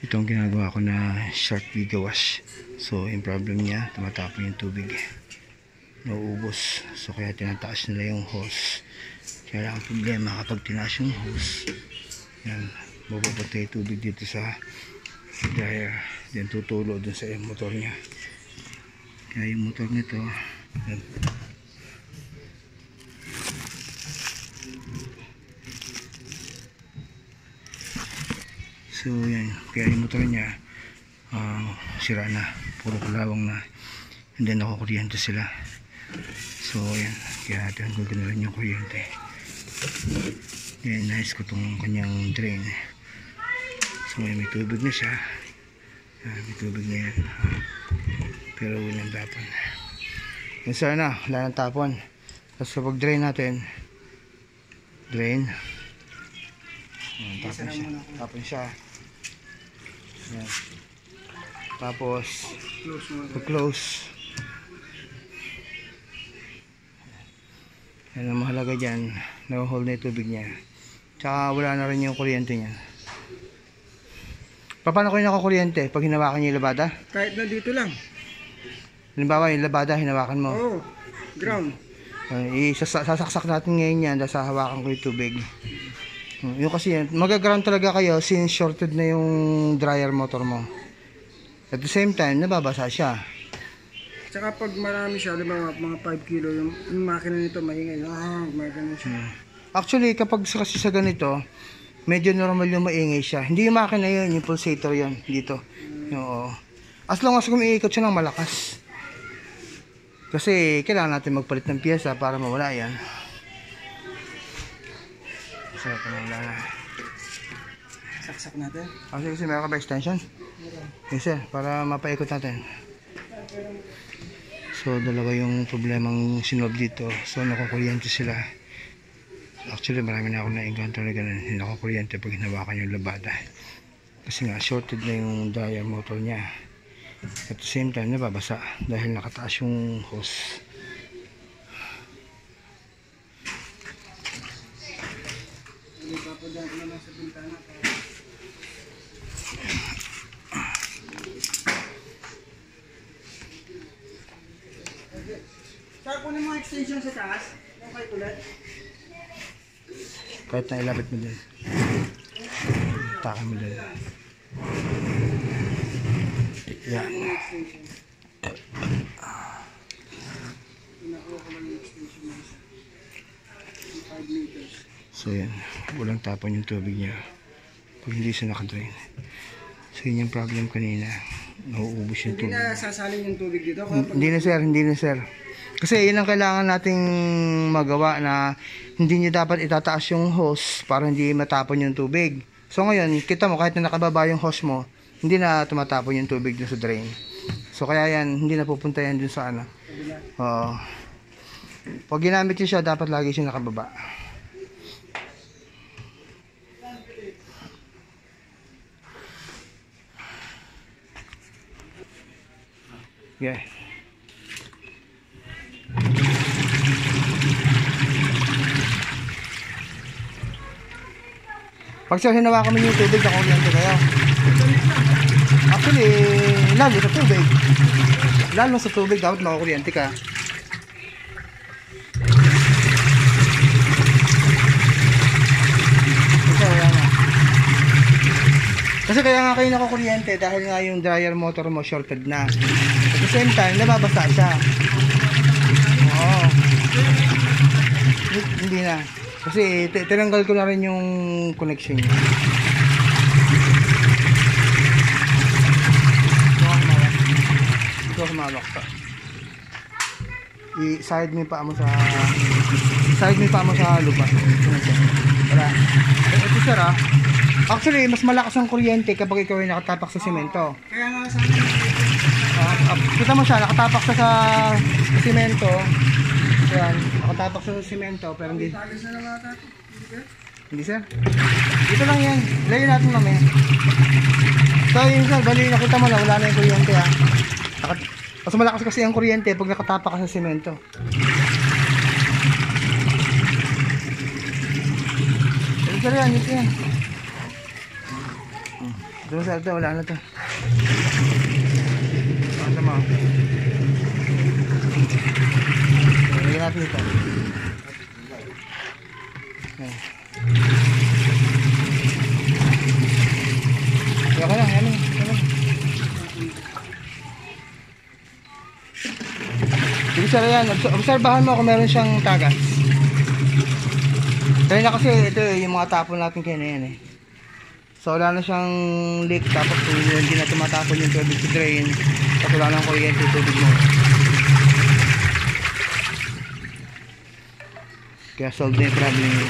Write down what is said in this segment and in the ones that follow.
Ito ang ginagawa ko na short video wash. So yung problem niya, tumatapon yung tubig, nauubos. So kaya tinataas nila yung hose. Kaya lang ang problema kapag tinaas yung hose, yan, mapupunta yung tubig dito sa dryer, then tutulo dun sa motor niya. Kaya yung motor nito, yan, so yan, kaya yung motor niya sira na, puro kalawang na, and then nakukuryente sila. So yan, kaya tinanggal ko na rin yung kuryente. Yan, nice ko tong kanyang drain. So may tubig na siya, may tubig na yan, pero walang tapon. Yan, sana wala nang tapon. Tapos kapag drain natin, drain, tapon siya. Yan. Tapos close. Yan ang mahalaga dyan, na-hold na yung tubig niya, tsaka wala na rin yung kuryente niya. Paano ko yung nakakuryente pag hinawakan niya yung labada? Kahit na dito lang. Halimbawa yung labada hinawakan mo, Oo, ground. Sasaksak natin ngayon yan dahil sa hawakan ko yung tubig. Yung kasi yan, magaground talaga kayo since shorted na yung dryer motor mo. At the same time, nababasa siya. Tsaka pag marami siya, mga 5 kilo, yung makina nito maingay. Magano siya. Actually, kapag kasi sa ganito, medyo normal yung maingay siya. Hindi yung makina yun, yung pulsator yun dito. Oo. As long as umiikot siya ng malakas. Kasi kailangan natin magpalit ng piyesa para mawala yan. So, ito na wala na. Saksak natin. Kasi meron ka ba extension? Yes sir, para mapaikot natin. So, dalawa yung problemang sinob dito. So, nakukuryente sila. Actually, marami na ako na-encounter na ganun. Hindi nakukuryente pag hinawakan yung labada. Kasi nga, shorted na yung dryer motor niya. At the same time, nababasa dahil nakataas yung hose. Saka kunin mo extension sa taas. Yung kay kulat. Kahit na ilapit mo din. Taka mo din. Yan. So yan, walang tapon yung tubig niya pag hindi siya nakadrain. So yun yung problem kanina, nauubos yung tubig. Hindi na sasalin yung tubig dito? Hindi na sir. Kasi yun ang kailangan nating magawa, na hindi nyo dapat itataas yung hose para hindi matapon yung tubig. So ngayon, kita mo kahit na nakababa yung hose mo, hindi na tumatapon yung tubig dun sa drain. So kaya yan, hindi na pupunta yan dun sa ano. Pag ginamit nyo siya, dapat lagi siya nakababa. Yeah. Pag sir hinawakan mo yung tubig, nakuryente kayo. Actually, lalo sa tubig. Lalo sa tubig, dapat makakuryente ka. Kasi kaya nga kayo nakukuryente dahil nga yung dryer motor mo shorted na. At the same time, nababasa siya. Oo. Hindi na. Kasi tinanggal ko na rin yung connection niya. Ito kumawak pa. I-side mo pa mo sa lupa. Para. Ito sir ah. Actually, mas malakas ang kuryente kapag ikaw ay nakatapak sa semento. Kaya nga sa akin. Kita mo siya, nakatapak sa semento. Ayan, nakatapak sa semento, pero hindi. Tagis na lang ata. Hindi sir. Dito lang yan. Layo natin mamaya. So yun sir, bali nakita mo na wala na yung kuryente ha. Mas malakas kasi ang kuryente pag nakatapak ka sa semento. Sir yan, ito yan. Doon sa ito, wala na to. Ano mo? Lagyan natin ito. Ayan. Kaya lang, yan lang. Sige sir, yan. Obserbahan mo kung meron siyang tagas. Kaya na kasi ito yung mga tapon natin kaya na yan eh. So wala na siyang leak, tapos hindi na tumatapon yung tubig sa drain, tapos wala nang kuryente yung tubig mo. Kaya solve na yung problem yun.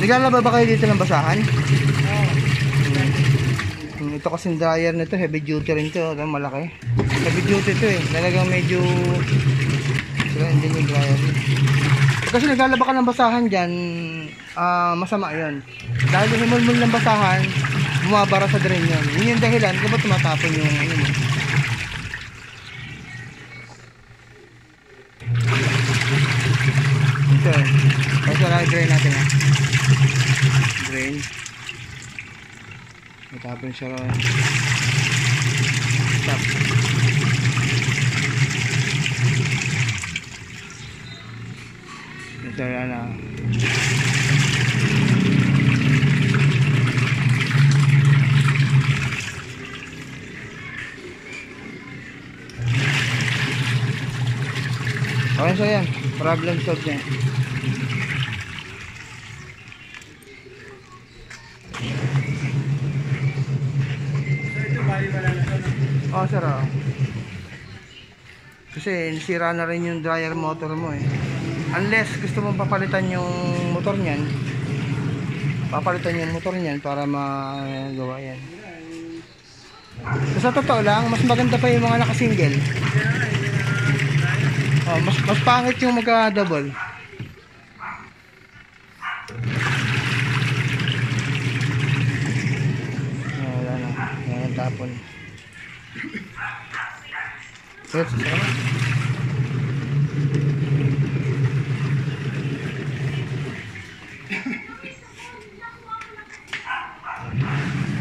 Naglalaba ba kayo dito ng basahan? Ito kasing dryer nito, heavy duty rin ito, malaki. Heavy duty ito eh, talagang medyo hindi yung dryer. Kasi naglalaba ka ng basahan dyan, masama yun. Dahil himulmul ng basahan, bumabara sa drain yun. Yun yung dahilan, di ba tumatapon yung ano mo. Ito eh, kasi wala drain natin ha. Drain. Matapon siya ron. Stop. Ito yan na. Okay so yan. Problem solved yan. Oh sir, oh. Kasi nasira na rin yung dryer motor mo eh. Unless gusto mo papalitan yung motor niyan, papalitan yung motor niyan para magawa yan. So, sa totoo lang, mas maganda pa yung mga naka-single. Oh, mas pangit yung magka-double. Oh, wala na. Yan tapon. Yes, salamat.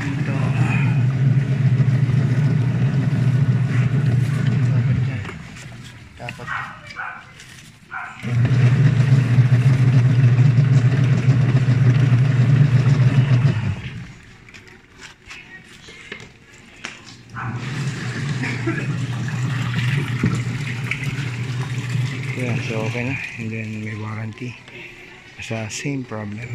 Ito. Dapat. Yeah, so okay na, and then may warranty sa same problem.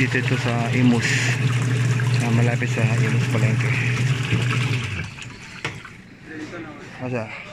dito ito sa Imus, malapit sa Imus Palengke. Asa?